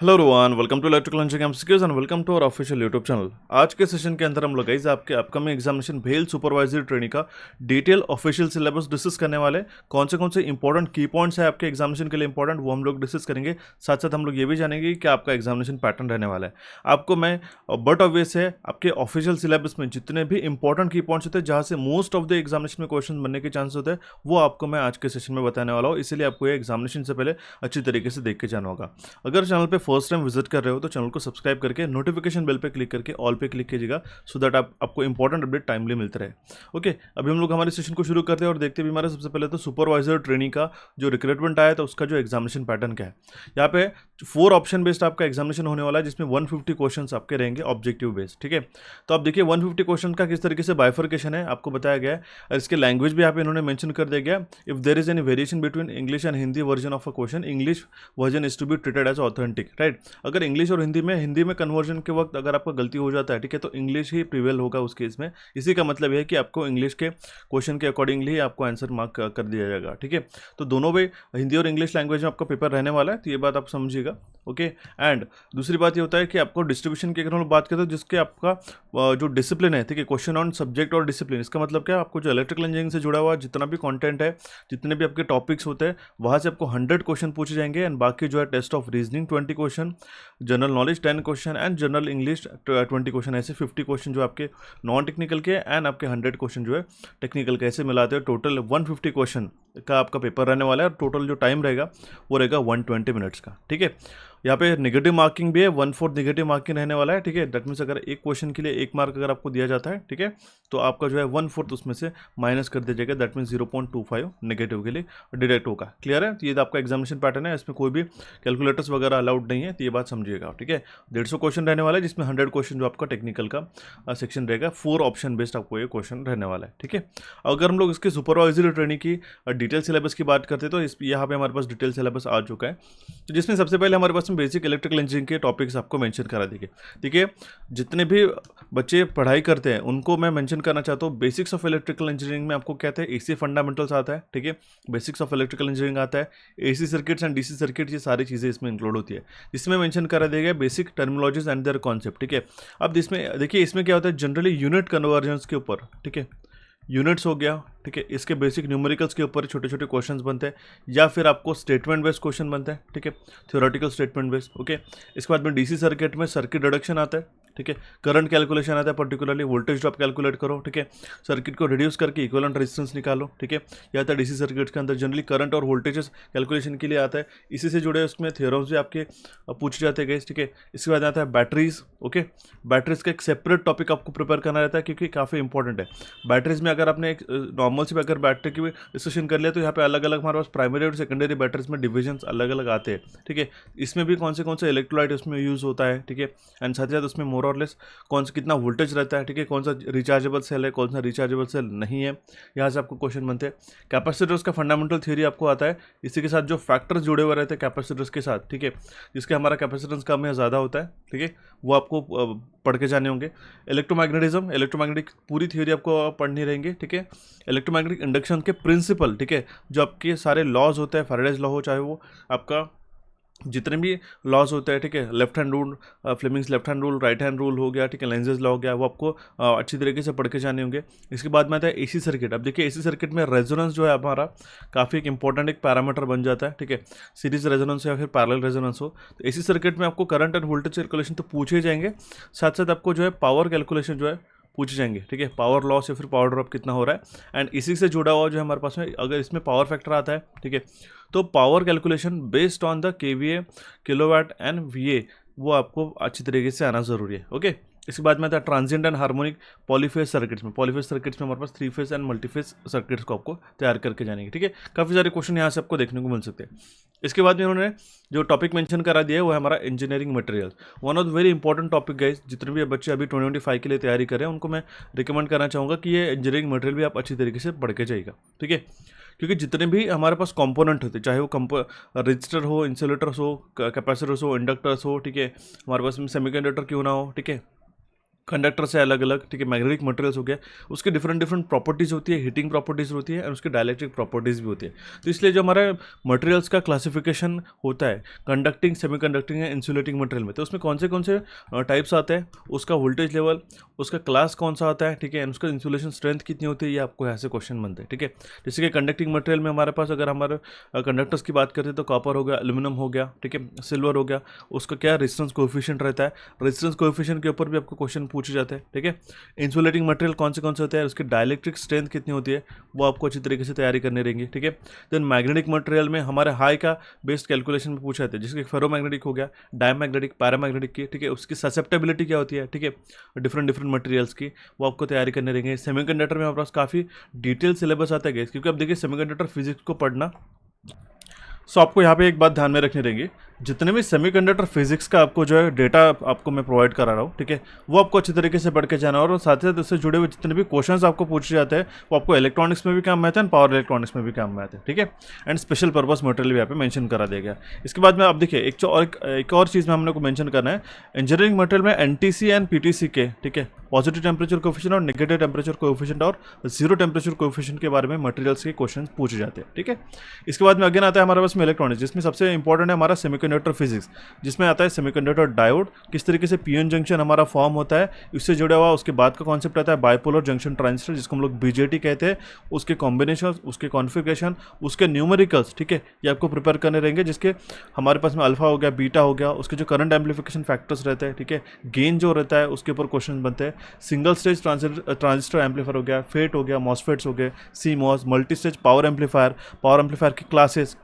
Hello everyone, welcome to electrical engineering MCQs and welcome to our official YouTube channel. आज के session के अंदर हम लोग गाइस आपके अपकमिंग एग्जामिनेशन भेल सुपरवाइजरी ट्रेनिंग का डिटेल ऑफिशियल सिलेबस डिस्कस करने वाले। कौन से इंपॉर्टेंट की पॉइंट्स है आपके एग्जामिनेशन के लिए इंपॉर्टेंट, वो हम लोग डिस्कस करेंगे। साथ साथ हम लोग ये भी जानेंगे कि आपका एग्जामिनेशन पैटर्न रहने वाला है। आपको मैं बट ऑब्वियस है आपके ऑफिशियल सिलेबस में जितने भी इंपॉर्टेंट की पॉइंट्स होते हैं, जहाँ से मोस्ट ऑफ द एग्जामिनेशन में क्वेश्चन बनने के चांस होते हैं, वो आपको मैं आज के सेशन में बताने वाला हूँ। इसलिए आपको ये एग्जामिनेशन से पहले अच्छी तरीके से देख के जाना होगा। अगर चैनल पे फर्स्ट टाइम विजिट कर रहे हो तो चैनल को सब्सक्राइब करके नोटिफिकेशन बेल पे क्लिक करके ऑल पे क्लिक कीजिएगा, सो दैट आपको इंपॉर्टेंट अपडेट टाइमली मिलते रहे। ओके, अभी हम लोग हमारे सेशन को शुरू करते हैं और देखते हैं भी हमारे सबसे पहले तो सुपरवाइजर ट्रेनिंग का जो रिक्रूटमेंट आया था उसका जो एग्जामिनेशन पैटर्न क्या है। यहाँ पे 4 ऑप्शन बेस्ड आपका एग्जामिनेशन होने वाला है, जिसमें 150 क्वेश्चन आपके रहेंगे ऑब्जेक्टिव बेस्ड। ठीक है, तो आप देखिए 150 क्वेश्चन का किस तरीके से बाइफर्केशन है आपको बताया गया है, और इसके लैंग्वेज भी यहाँ पे इन्होंने मेंशन कर दिया गया। If there is any variation between English and Hindi version of a question, English version is to be treated as authentic. Right, अगर इंग्लिश और हिंदी में कन्वर्जन के वक्त अगर आपका गलती हो जाता है, ठीक है, तो इंग्लिश ही प्रिवेल होगा उस केस में। इसी का मतलब है कि आपको इंग्लिश के क्वेश्चन के अकॉर्डिंगली आपको आंसर मार्क कर दिया जाएगा। ठीक है, तो दोनों भी हिंदी और इंग्लिश लैंग्वेज में आपका पेपर रहने वाला है, तो ये बात आप समझिएगा। ओके, एंड दूसरी बात ये होता है कि आपको डिस्ट्रीब्यूशन की अगर हम बात करें तो जिसके आपका जो डिसिप्लिन है, ठीक है, क्वेश्चन ऑन सब्जेक्ट और डिसिप्लिन, इसका मतलब क्या है, आपको जो इलेक्ट्रिकल इंजीनियरिंग से जुड़ा हुआ जितना भी कंटेंट है, जितने भी आपके टॉपिक्स होते हैं, वहाँ से आपको 100 क्वेश्चन पूछे जाएंगे। एंड बाकी जो है test of reasoning 20 question, general knowledge 10 question and general English 20 question, ऐसे 50 क्वेश्चन जो आपके नॉन टेक्निकल के एंड आपके 100 क्वेश्चन जो है टेक्निकल के, ऐसे मिलाते हैं टोटल 150 क्वेश्चन का आपका पेपर रहने वाला है। और टोटल जो टाइम रहेगा वो रहेगा 120 मिनट्स का। ठीक है, यहाँ पे नेगेटिव मार्किंग भी है, 1/4 नेगेटिव मार्किंग रहने वाला है। ठीक है, दैट मीन्स अगर एक क्वेश्चन के लिए 1 मार्क अगर आपको दिया जाता है, ठीक है, तो आपका जो है 1/4 उसमें से माइनस कर दिया जाएगा। दैट मीन्स 0.25 नेगेटिव के लिए डिडक्ट होगा। क्लियर है, तो ये आपका एग्जामिनेशन पैटर्न है, इसमें कोई भी कैलकुलेटर्स वगैरह अलाउड नहीं है, तो ये बात समझिएगा। ठीक है, 150 क्वेश्चन रहने वाला है, जिसमें 100 क्वेश्चन जो आपका टेक्निकल का सेक्शन रहेगा। 4 ऑप्शन बेस्ड आपको ये क्वेश्चन रहने वाला है। ठीक है, अगर हम लोग इसके सुपरवाइजरी ट्रेनिंग की डिटेल सिलेबस की बात करते हैं तो इस यहाँ पे हमारे पास डिटेल सिलेबस आ चुका है, तो जिसमें सबसे पहले हमारे पास में बेसिक इलेक्ट्रिकल इंजीनियरिंग के टॉपिक्स आपको मेंशन करा देंगे। ठीक है, जितने भी बच्चे पढ़ाई करते हैं उनको मैं मेंशन करना चाहता हूँ, बेसिक्स ऑफ इलेक्ट्रिकल इंजीनियरिंग में आपको कहते हैं एसी फंडामेंटल्स आता है। ठीक है, बेसिक्स ऑफ इलेक्ट्रिकल इंजीनियरिंग आता है, AC circuits and DC circuit, ये सारी चीज़ें इसमें इंक्लूड होती है। इसमें मेंशन करा दिया गया basic terminologies and their concept. ठीक है, अब इसमें देखिए इसमें क्या होता है, जनरली यूनिट कन्वर्जेंस के ऊपर, ठीक है, यूनिट्स हो गया, ठीक है, इसके बेसिक न्यूमेरिकल्स के ऊपर छोटे छोटे क्वेश्चंस बनते हैं, या फिर आपको स्टेटमेंट बेस्ड क्वेश्चन बनते हैं। ठीक है, थ्योरेटिकल स्टेटमेंट बेस्ड। ओके, इसके बाद में डीसी सर्किट में सर्किट रिडक्शन आता है। ठीक है, करंट कैलकुलेशन आता है, पर्टिकुलरली वोल्टेज ड्रॉप कैलकुलेट करो। ठीक है, सर्किट को रिड्यूस करके इक्विवेलेंट रेजिस्टेंस निकालो। ठीक है, यह आता है डीसी सर्किट के अंदर। जनरली करंट और वोल्टेजेस कैलकुलेशन के लिए आता है, इसी से जुड़े उसमें थ्योरम्स भी आपके पूछे जाते हैं। ठीक है, इसके बाद आता है बैटरीज। ओके, बैटरीज का एक सेपरेट टॉपिक आपको प्रिपेयर करना रहता है, क्योंकि काफ़ी इंपॉर्टेंट है। बैटरीज में अगर आपने एक नॉर्मल से अगर बैटरी की डिस्कशन कर लिया, तो यहाँ पे अलग अलग हमारे पास प्राइमरी और सेकेंडरी बैटरीज में डिविजन्स अलग अलग आते हैं। ठीक है, इसमें भी कौन से इलेक्ट्रोलाइट उसमें यूज़ होता है। ठीक है, एंड साथ ही साथ उसमें मोर और लेस कौन सा कितना वोल्टेज रहता है। ठीक है, कौन सा रिचार्जेबल सेल है, कौन सा रिचार्जेबल सेल नहीं है, यहाँ से आपको क्वेश्चन बनते हैं। कैपेसिटर्स का फंडामेंटल थ्योरी आपको आता है, इसी के साथ जो फैक्टर्स जुड़े हुए रहते हैं कैपेसिटर्स के साथ। ठीक है, जिसके हमारा कैपेसिटेंस कम या ज़्यादा होता है। ठीक है, वो आपको पढ़ के जाने होंगे। इलेक्ट्रोमैग्नेटिक पूरी थ्योरी आपको पढ़नी रहेंगे। ठीक है, इलेक्ट्रोमैग्नेटिक इंडक्शन के प्रिंसिपल, ठीक है, जो आपके सारे लॉज होते हैं, फैराडेज लॉ हो, चाहे वो आपका जितने भी लॉज होते हैं, ठीक है, left hand rule, Fleming's left hand rule, right hand rule हो गया, ठीक है, लेंजेस लॉ हो गया, वो आपको अच्छी तरीके से पढ़ के जाने होंगे। इसके बाद में आता है एसी सर्किट। अब देखिए एसी सर्किट में रेजोनेंस जो है हमारा काफ़ी एक इंपॉर्टेंट एक पैरामीटर बन जाता है। ठीक है, सीरीज रेजोनेंस या फिर पैरेलल रेजोनेंस हो, तो एसी सर्किट में आपको करंट एंड वोल्टेज कैलकुलेशन तो पूछे जाएंगे, साथ साथ आपको जो है पावर कैलकुलेशन जो है पूछे जाएंगे। ठीक है, पावर लॉस या फिर पावर ड्रॉप कितना हो रहा है, एंड इसी से जुड़ा हुआ जो हमारे पास में अगर इसमें पावर फैक्टर आता है, ठीक है, तो power calculation based on the KVA, kilowatt and वीए, वो आपको अच्छी तरीके से आना ज़रूरी है। ओके, इसके बाद में आता है transient and harmonic polyphase circuits में। पॉलीफेज सर्किट्स में हमारे पास 3 फेज एंड मल्टीफेज सर्किट्स को आपको तैयार करके जानेंगे। ठीक है, काफ़ी सारे क्वेश्चन यहाँ से आपको देखने को मिल सकते हैं। इसके बाद में उन्होंने जो टॉपिक मेंशन करा दिया है वो है हमारा engineering material. One of the very important topic guys, जितने भी बच्चे अभी 2025 के लिए तैयारी कर रहे हैं उनको मैं रिकमेंड करना चाहूँगा कि ये इंजीनियरिंग मटेरियल भी आप अच्छी तरीके से पढ़ के जाइएगा। ठीक है, क्योंकि जितने भी हमारे पास कंपोनेंट होते हैं, चाहे वो रजिस्टर हो, इंसुलेटर्स हो, कैपेसिटर्स हो, इंडक्टर्स हो, ठीक है, हमारे पास में सेमीकंडक्टर क्यों ना हो, ठीक है, कंडक्टर से अलग अलग, ठीक है, मैग्नेटिक मटेरियल्स हो गया, उसके डिफरेंट डिफरेंट प्रॉपर्टीज़ होती है, हीटिंग प्रॉपर्टीज़ होती है और उसके डाइलेक्ट्रिक प्रॉपर्टीज़ भी होती है। तो इसलिए जो हमारा मटेरियल्स का क्लासिफिकेशन होता है कंडक्टिंग, सेमी कंडक्टिंग या इंसुलेटिंग मटेरियल में, तो उसमें कौन से टाइप्स आते हैं, उसका वोल्टेज लेवल, उसका क्लास कौन सा आता है, ठीक है, उसका इंसुलेशन स्ट्रेंथ कितनी होती है, ये आपको यहाँ से क्वेश्चन बनते हैं, ठीक है। जैसे कि कंडक्टिंग मटेरियल में हमारे पास अगर हमारे कंडक्टर्स की बात करते हैं तो कॉपर हो गया, एल्यूमिनियम हो गया, ठीक है, सिल्वर हो गया, उसका क्या रेजिस्टेंस कोएफिशिएंट रहता है, रेजिस्टेंस कोएफिशिएंट के ऊपर भी आपको क्वेश्चन पूछे जाते हैं, ठीक है। इंसुलेटिंग मटेरियल कौन से होते हैं, उसकी डाइलेक्ट्रिक स्ट्रेंथ कितनी होती है, वो आपको अच्छी तरीके से तैयारी करनी रहेंगी, ठीक है। देन मैग्नेटिक मटेरियल में हमारे हाई का बेस्ड कैलकुलेशन में पूछा जाता है, जिसके फेरोमैग्नेटिक हो गया, डायमैग्नेटिक, पैरामैग्नेटिक की, ठीक है, उसकी ससेप्टेबिलिटी क्या होती है, ठीक है, डिफरेंट डिफरेंट मटेरियल्स की, वो आपको तैयारी करने रहेंगे। सेमीकंडक्टर में हमारे पास काफ़ी डिटेल सिलेबस आता है, क्योंकि अब देखिए सेमीकंडक्टर फिजिक्स को पढ़ना, सो आपको यहाँ पे एक बात ध्यान में रखनी रहेगी, जितने भी सेमीकंडक्टर फिजिक्स का आपको जो है डेटा आपको मैं प्रोवाइड करा रहा हूँ, ठीक है, वो आपको अच्छी तरीके से पढ़ के जाना और साथ ही साथ उससे जुड़े हुए जितने भी क्वेश्चंस आपको पूछे जाते हैं वो आपको इलेक्ट्रॉनिक्स में भी काम में आते हैं, पावर इलेक्ट्रॉनिक्स में भी काम में आते हैं, ठीक है। एंड स्पेशल पर्पस मटेरियल भी यहाँ पे मेंशन करा दिया गया। इसके बाद में आप देखिए एक और चीज़ में हमने को मेंशन करना है, इंजीनियरिंग मटेरियल में एनटीसी एंड पीटीसी के, ठीक है, पॉजिटिव टेम्परेचर कोएफिशिएंट और नेगेटिव टेम्परेचर कोएफिशिएंट और जीरो टेम्परेचर कोएफिशिएंट के बारे में मटेरियल्स के क्वेश्चन पूछे जाते हैं, ठीक है। इसके बाद में अगेन आता है हमारे पास में इलेक्ट्रॉनिक्स, जिसमें सबसे इंपॉर्टेंट है हमारा सेमीकंडक्टर फिजिक्स, जिसमें आता है सेमीकंडक्टर डायोड, किस तरीके से पीएन जंक्शन हमारा फॉर्म होता है, इससे जुड़ा हुआ उसके बाद का कॉन्सेप्ट आता है बाइपोलर जंक्शन ट्रांजिस्टर, जिसको हम लोग बीजेटी कहते हैं, उसके कॉम्बिनेशन, उसके कॉन्फ़िगरेशन, उसके न्यूमेरिकल्स, ठीक है, ये आपको प्रिपेयर करने रहेंगे, जिसके हमारे पास में अल्फा हो गया, बीटा हो गया, उसके जो करंट एम्पलीफिकेशन फैक्टर्स रहते हैं, ठीक है, गेन जो रहता है उसके ऊपर क्वेश्चन बनते हैं, सिंगल स्टेज ट्रांजिस्टर एम्पलीफायर हो गया, फेट हो गया, मॉसफेट्स हो गए, CMOS, multi stage power amplifier की क्लासेस,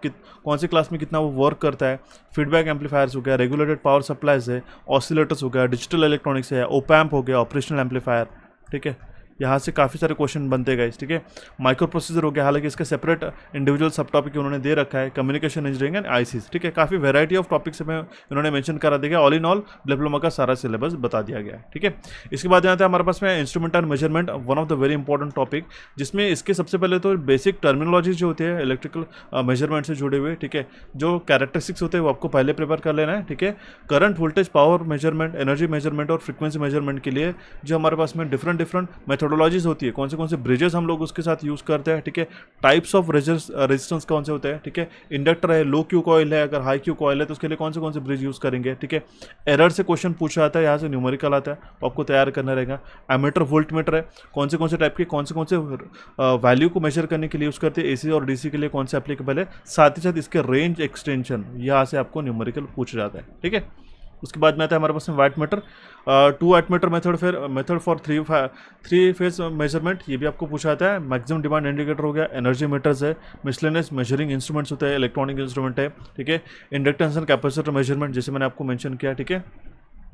कौन सी क्लास में कितना वो वर्क करता है, फीडबैक एम्पलीफायर्स हो गया, रेगुलेटेड पावर सप्लाईज है, ऑसिलेटर्स हो गया, डिजिटल इलेक्ट्रॉनिक्स है, ओपैम्प हो गया, ऑपरेशनल एम्पलीफायर, ठीक है, यहाँ से काफ़ी सारे क्वेश्चन बनते गए, ठीक है। माइक्रो प्रोसेसर हो गया, हालांकि इसका सेपरेट इंडिविजुअल सब टॉपिक उन्होंने दे रखा है, कम्युनिकेशन इंजीनियरिंग एंड आईसीस, ठीक है, काफ़ी वेराइटी ऑफ टॉपिक्स में उन्होंने मेंशन करा दिया, ऑल इन ऑल डिप्लोमा का सारा सिलेबस बता दिया गया है, ठीक है। इसके बाद यहाँ हमारे पास में instrument and measurement, one of the very important topic, जिसमें इसके सबसे पहले तो बेसिक टर्मिनोलॉजी जो होती है इलेक्ट्रिकल मेजरमेंट से जुड़े हुए, ठीक है, जो कैरेक्टरिस्टिक्स होते हैं वो आपको पहले प्रिपेयर कर लेना है, ठीक है। Current, voltage, power measurement, energy measurement और फ्रीक्वेंसी मेजरमेंट के लिए जो हमारे पास में डिफरेंट मेथोडोलॉजीज होती है, कौन से ब्रिजेस हम लोग उसके साथ यूज करते हैं, ठीक है, टाइप्स ऑफ रेजिस्टेंस कौन से होते हैं, ठीक है, इंडक्टर है, लो क्यू कॉइल है, अगर हाई क्यू कॉइल है तो उसके लिए कौन से ब्रिज यूज करेंगे, ठीक है। एरर से क्वेश्चन पूछा जाता है, यहाँ से न्यूमेरिकल आता है, तो आपको तैयार करना रहेगा। एमीटर, वोल्ट मीटर है, कौन से टाइप के कौन से वैल्यू को मेजर करने के लिए यूज करते हैं, एसी और डीसी के लिए कौन से एप्लीकेबल है, साथ ही साथ इसके रेंज एक्सटेंशन, यहाँ से आपको न्यूमेरिकल पूछा जाता है, ठीक है। उसके बाद में आता है हमारे पास में watt meter, 2 watt meter method, फिर method for three phase measurement, ये भी आपको पूछा जाता है। मैक्सिमम डिमांड इंडिकेटर हो गया, एनर्जी मीटर्स है, मिसलेनियस मेजरिंग इंस्ट्रूमेंट्स होते हैं, इलेक्ट्रॉनिक इंस्ट्रूमेंट है, ठीक है। इंडक्टेंस एंड कैपेसिटर मेजरमेंट, जैसे मैंने आपको मेंशन किया, ठीक है।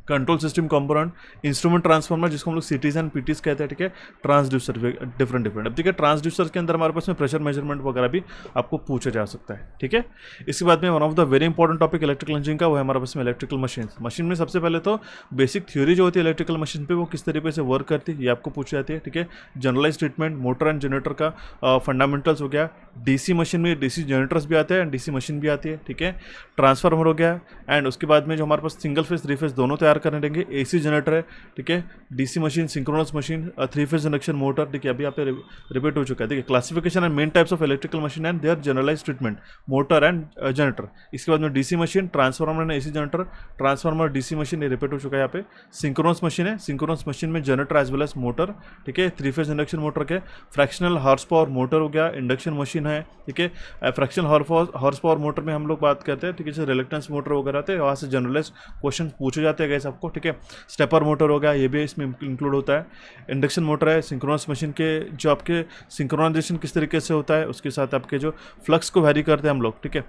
Control system component, instrument transformer, जिसको हम लोग सीटीज एंड पीटीज कहते हैं, ठीक है। ट्रांसड्यूसर, डिफरेंट अब ठीक है, ट्रांसड्यूसर के अंदर हमारे पास में प्रेशर मेजरमेंट वगैरह भी आपको पूछा जा सकता है, ठीक है। इसके बाद में one of the very important topic electrical engineering का, वो है हमारे पास में इलेक्ट्रिकल मशीन में सबसे पहले तो बेसिक थ्योरी जो होती है इलेक्ट्रिकल मशीन पे, वो किस तरीके से वर्क करती है ये आपको पूछी जाती है, ठीक है। Generalise treatment, motor and generator का फंडामेंटल्स हो गया, डीसी मशीन में डीसी जनरेटर्स भी आते हैं, डीसी मशीन भी आती है, ठीक है। ट्रांसफार्मर हो गया, एंड उसके बाद में जो हमारे पास सिंगल फेज, थ्री फेज दोनों तैयार करने देंगे, एसी जनरेटर है, ठीक है, DC machine, synchronous machine, three phase induction motor, ठीक है, अभी यहाँ पे रिपीट हो चुका है, देखिए, classification and main types of electrical machine and their generalise treatment, motor and generator. इसके बाद में DC machine, transformer and AC generator, transformer, DC machine, ये रिपीट हो चुका है यहाँ पे। सिंक्रोनस मशीन है, सिंक्रोनस मशीन में generator as well as motor, ठीक है। थ्री फेज इंडक्शन मोटर के, फ्रैक्शनल हॉर्स पावर मोटर हो गया, इंडक्शन मशीन है, ठीक है। फ्रैक्शनल हॉर्स पावर मोटर में हम लोग बात करते हैं, ठीक है, जैसे रिलक्टेंस मोटर वगैरह आते हैं, वहाँ से जनरलाइज क्वेश्चन पूछे जाते हैं गैस आपको, ठीक है। स्टेपर मोटर हो गया, ये भी इसमें इंक्लूड होता है। इंडक्शन मोटर है, सिंक्रोनस मशीन के जो आपके सिंक्रोनाइजेशन किस तरीके से होता है, उसके साथ आपके जो फ्लक्स को वैरी करते हैं हम लोग, ठीक है,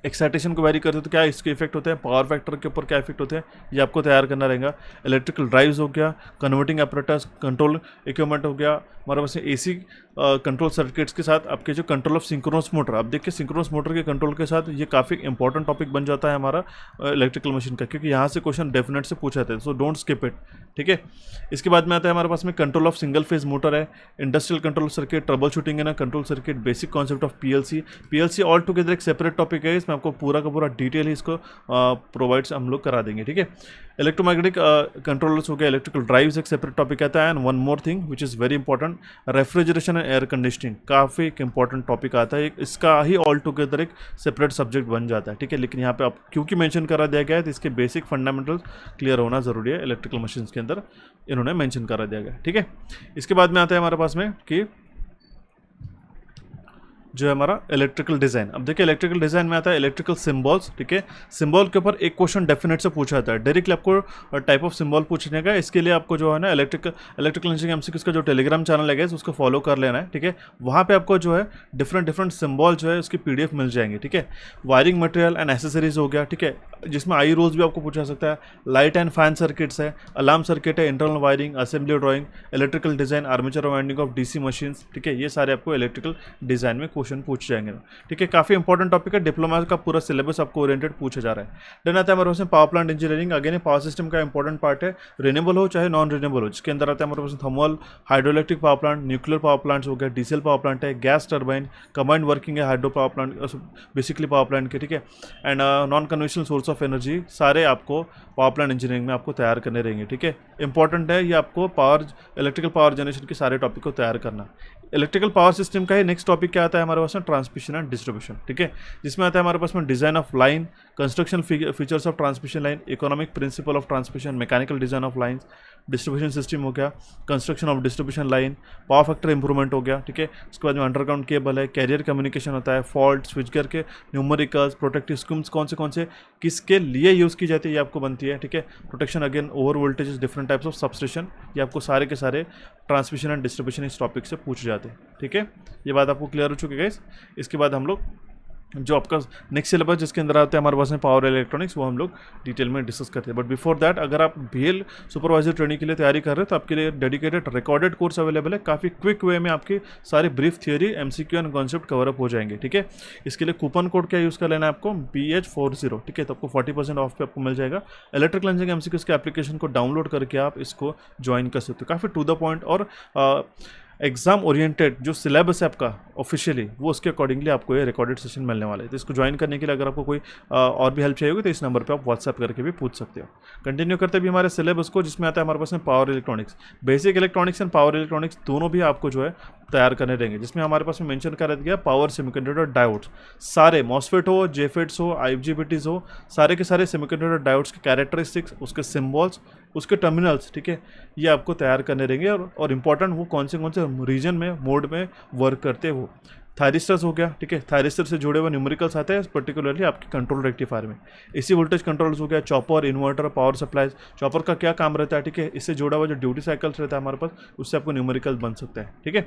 एक्साइटेशन को वैरी करते हैं, तो क्या इसके इफेक्ट होते हैं, पावर फैक्टर के ऊपर क्या इफेक्ट होते हैं, ये आपको तैयार करना रहेगा। इलेक्ट्रिकल ड्राइव्स हो गया, कन्वर्टिंग अपरेटस, कंट्रोल इक्विपमेंट हो गया, हमारे पास एसी कंट्रोल सर्किट्स के साथ आपके जो कंट्रोल ऑफ सिंक्रोनस मोटर, अब देखिए सिंक्रोनस मोटर के कंट्रोल के साथ ये काफ़ी इंपॉर्टेंट टॉपिक बन जाता है हमारा इलेक्ट्रिकल मशीन का, क्योंकि यहाँ से क्वेश्चन डेफिनेट से पूछा था, सो डोंट स्किप इट। ठीक है, इसके बाद में आता है हमारे पास में control of single phase motor है, industrial control circuit, trouble shooting है ना, control circuit, basic concept of PLC all together एक सेपरेट टॉपिक है, इसमें आपको पूरा का पूरा डिटेल ही इसको प्रोवाइड्स हम लोग करा देंगे। ठीक है, इलेक्ट्रोमैग्नेटिक कंट्रोलर्स हो गया, इलेक्ट्रिकल ड्राइव्स एक सेपरेट टॉपिक आता है, and one more thing which is very important, refrigeration and air conditioning, काफ़ी एक इंपॉर्टेंट टॉपिक आता है, इसका ही ऑल टुगेदर एक सेपरेट सब्जेक्ट बन जाता है। ठीक है, लेकिन यहाँ पे आप क्योंकि मेंशन करा दिया गया है तो इसके बेसिक फंडामेंटल्स क्लियर होना ज़रूरी है, इलेक्ट्रिकल मशीन्स के अंदर इन्होंने मेंशन करा दिया गया। ठीक है, इसके बाद में आता है हमारे पास में कि जो है हमारा इलेक्ट्रिकल डिज़ाइन। अब देखिए इलेक्ट्रिकल डिज़ाइन में आता है इलेक्ट्रिकल सिंबल्स। ठीक है, सिंबल के ऊपर एक क्वेश्चन डेफिनेट से पूछा जाता है, डायरेक्टली आपको टाइप ऑफ सिंबल पूछने का। इसके लिए आपको जो है ना इलेक्ट्रिकल इंजीनियरिंग एमसीक्यूज का जो टेलीग्राम चैनल है गाइस, उसको फॉलो कर लेना है। ठीक है, वहाँ पे आपको जो है डिफरेंट सिंबल जो है उसकी PDF मिल जाएंगे। ठीक है, वायरिंग मटेरियल एंड एसेसरीज हो गया। ठीक है, जिसमें आई रोज भी आपको पूछा सकता है, लाइट एंड फैन सर्किट्स है, अलार्म सर्किट है, internal wiring, assembly drawing, electrical design, armature winding of DC machines. ठीक है, ये सारे आपको इलेक्ट्रिकल डिज़ाइन में क्वेश्चन पूछ जाएंगे। ठीक है, काफ़ी इंपॉर्टेंट टॉपिक है, डिप्लोमा का पूरा सिलेबस आपको ओरिएंटेड पूछा जा रहा है। देन आता है हमारे पास power plant engineering. Again power system का इंपॉर्टेंट पार्ट है, रिन्यूएबल हो चाहे नॉन रिन्यूएबल हो, जिसके अंदर आता है हमारे पास thermal, hydroelectric power plant, nuclear power plants हो गया, डीजल पावर प्लांट है, गैस टर्बाइन, कंबाइंड वर्किंग है, hydro power plant basically power plant के। ठीक है, and non conventional source of energy, सारे आपको पावर प्लांट इंजीनियरिंग में आपको तैयार करने रहेंगे। ठीक है, इंपॉर्टेंट है ये आपको इलेक्ट्रिकल पावर जनरेशन के सारे टॉपिक को तैयार करना। इलेक्ट्रिकल पावर सिस्टम का ही नेक्स्ट टॉपिक क्या आता है हमारे पास में, ट्रांसमिशन एंड डिस्ट्रीब्यूशन। ठीक है, जिसमें आता है हमारे पास में design of line, construction features of transmission line, economic principle of transmission, mechanical design of lines, distribution system हो गया, construction of distribution line, power factor improvement हो गया। ठीक है, उसके बाद में अंडरग्राउंड केबल है, कैरियर कम्युनिकेशन होता है, फॉल्ट, स्विचगेयर के न्यूमेरिकल्स, प्रोटेक्टिव स्कीम्स कौन से किसके लिए यूज़ की जाती है ये आपको बनती है। ठीक है, protection again, over voltage, different types of substation, ये आपको सारे के सारे ट्रांसमिशन एंड डिस्ट्रीब्यूशन इस टॉपिक से पूछे जाते हैं। ठीक है, ये बात आपको क्लियर हो चुकी है गाइस। इसके बाद हम लोग जो आपका नेक्स्ट सिलेबस जिसके अंदर आते हैं हमारे पास में पावर इलेक्ट्रॉनिक्स, वो हम लोग डिटेल में डिस्कस करते हैं। बट बिफोर दैट, अगर आप BL सुपरवाइजर ट्रेनिंग के लिए तैयारी कर रहे हैं तो आपके लिए डेडिकेटेड रिकॉर्डेड कोर्स अवेलेबल है, काफ़ी क्विक वे में आपकी सारी brief theory, MCQ and concept cover up हो जाएंगे। ठीक है, इसके लिए कूपन कोड क्या यूज़ कर लेना है आपको, BH40। ठीक है, तो आपको 40% ऑफ पे आपको मिल जाएगा। इलेक्ट्रिकल इंजीनियरिंग MCQs के एप्लीकेशन को डाउनलोड करके आप इसको ज्वाइन कर सकते हो। काफ़ी टू द पॉइंट और एग्जाम ओरिएंटेड जो सिलेबस है आपका ऑफिशियली, वो उसके अकॉर्डिंगली आपको ये रिकॉर्डेड सेशन मिलने वाला है। तो इसको ज्वाइन करने के लिए अगर आपको कोई और भी हेल्प चाहिए होगी तो इस नंबर पे आप व्हाट्सएप करके भी पूछ सकते हो। कंटिन्यू करते भी हमारे सिलेबस को, जिसमें आता है हमारे पास में power electronics, basic electronics and power electronics दोनों भी आपको जो है तैयार करने रहेंगे, जिसमें हमारे पास में मेंशन करा गया पावर सेमीकंडक्टर डायोड्स, सारे मॉसफेट हो, जेफेट्स हो, IGBTs हो, सारे के सारे सेमीकंडक्टर डायोड्स के कैरेक्टरिस्टिक्स, उसके सिम्बॉल्स, उसके टर्मिनल्स। ठीक है, ये आपको तैयार करने रहेंगे। और इंपॉर्टेंट वो कौन से रीजन में, मोड में वर्क करते हैं वो। थायरिस्टर्स हो गया। ठीक है, थायरिस्टर से जुड़े हुए न्यूमेरिकल्स आते हैं पर्टिकुलरली आपके कंट्रोल रेक्टिफायर में। AC वोल्टेज कंट्रोल्स हो गया, chopper, inverter, power supplies. Chopper का क्या काम रहता है, ठीक है, इससे जुड़ा हुआ जो ड्यूटी साइकिल्स रहता है हमारे पास, उससे आपको न्यूमेरिकल बन सकता है। ठीक है,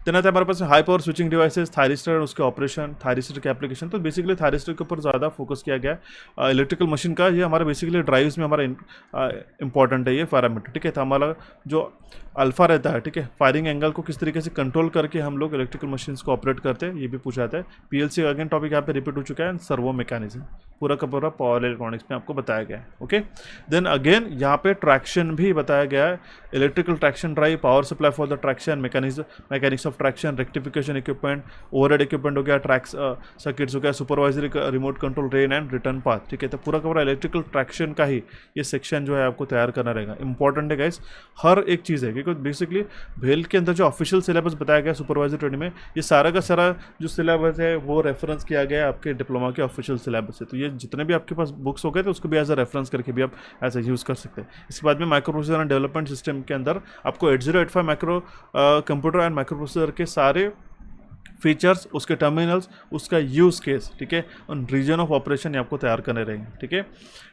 देन आता है हमारे पास high power switching devices, thyristor, उसके ऑपरेशन, थायरिस्टर के एप्लीकेशन। तो बेसिकली थायरिस्टर के ऊपर ज़्यादा फोकस किया गया है इलेक्ट्रिकल मशीन का। ये हमारा बेसिकली ड्राइव्स में हमारा इंपॉर्टेंट है ये पैरामीटर। ठीक है, तो हमारा जो अल्फा रहता है, ठीक है, फायरिंग एंगल को किस तरीके से कंट्रोल करके हम लोग इलेक्ट्रिकल मशीन्स को ऑपरेट करते हैं, ये भी पूछा जाता है। PLC अगेन टॉपिक यहाँ पे रिपीट हो चुका है। सर्वो मैकेनिज्म पूरा का पूरा पावर इलेक्ट्रॉनिक्स में आपको बताया गया है। ओके, देन अगेन यहाँ पे ट्रैक्शन भी बताया गया है, electrical traction drive, power supply for the traction, mechanics of traction, rectification equipment, overhead equipment हो गया, ट्रैक्स सर्किट्स हो गया, supervisory remote control, rain and return path. ठीक है, तो पूरा का पूरा इलेक्ट्रिकल ट्रैक्शन का ही ये सेक्शन जो है आपको तैयार करना रहेगा। इंपॉर्टेंट है गाइस, हर एक चीज़ है, क्योंकि बेसिकली भेल के अंदर जो ऑफिशियल सिलेबस बताया गया सुपरवाइजरी ट्रेनिंग में, ये सारा का सारा जो सिलेबस है वो रेफरेंस किया गया है आपके डिप्लोमा के ऑफिशियल सिलेबस से। तो ये जितने भी आपके पास बुक्स हो गए तो उसको भी एज अ रेफरेंस करके भी आप ऐसा यूज़ कर सकते हैं। इसके बाद में micro processor and development system के अंदर आपको 8085 micro computer and micro processor के सारे फीचर्स, उसके टर्मिनल्स, उसका यूज़ केस, ठीक है, और रीजन ऑफ ऑपरेशन आपको तैयार करने रहेंगे, ठीक है।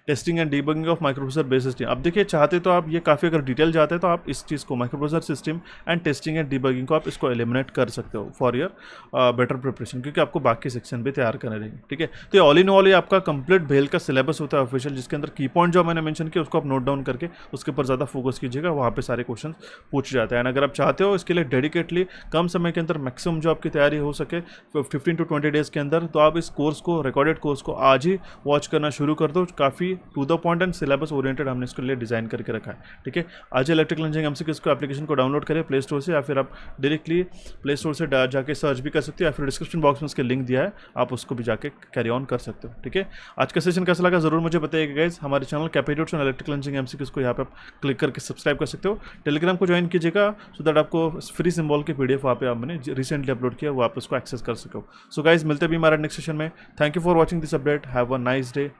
Testing and debugging of microprocessor based system, अब देखिए चाहते तो आप ये काफ़ी अगर डिटेल जाते हैं तो आप इस चीज़ को microprocessor system and testing and debugging को आप इसको एलिमिनेट कर सकते हो फॉर योर बेटर प्रिपरेशन, क्योंकि आपको बाकी सेक्शन भी तैयार करने रहेंगे, ठीक है। तो ये ऑल इन ऑल ये आपका कंप्लीट भेल का सिलेबस होता है ऑफिशियल, जिसके अंदर की पॉइंट जो मैंने मेंशन किया उसको आप नोट डाउन करके उसके ऊपर ज़्यादा फोकस कीजिएगा, वहाँ पे सारे क्वेश्चन पूछ जाते हैं। एंड अगर आप चाहते हो इसके लिए डेडिकेटली कम समय के अंदर मैक्सिमम जो आपकी तैयारी हो सके 15 to 20 डेज़ के अंदर, तो आप इस कोर्स को, रिकॉर्डेड कोर्स को आज ही वॉच करना शुरू कर दो। काफ़ी to the point and syllabus oriented हमने इसके लिए डिज़ाइन करके रखा है, ठीक है। आज इलेक्ट्रिकल इंजीनियरिंग एमसीक्यूज़ को एप्लीकेशन को डाउनलोड करें प्ले स्टोर से, या फिर आप डायरेक्टली प्ले स्टोर से जाके सर्च भी कर सकते हो, या फिर डिस्क्रिप्शन बॉक्स में उसके लिंक दिया है, आप उसको भी जाके कैरी ऑन कर सकते हो, ठीक है। आज का सेशन कैसा लगा ज़रूर मुझे बताइएगा गाइस। हमारे चैनल कैपेट्यूड्स और इलेक्ट्रिकल इंजीनियरिंग एमसीक्यूज़ को यहाँ पे आप क्लिक करके सब्सक्राइब कर सकते हो। टेलीग्राम को ज्वाइन कीजिएगा सो दैट आपको फ्री सिंबल की पीडीएफ वहाँ पे आपने रिसेंटली अपलोड किया वो आप उसको एक्सेस कर सको। सो गाइस मिलते भी हमारे नेक्स्ट सेशन में। Thank you for watching this update. Have a nice day.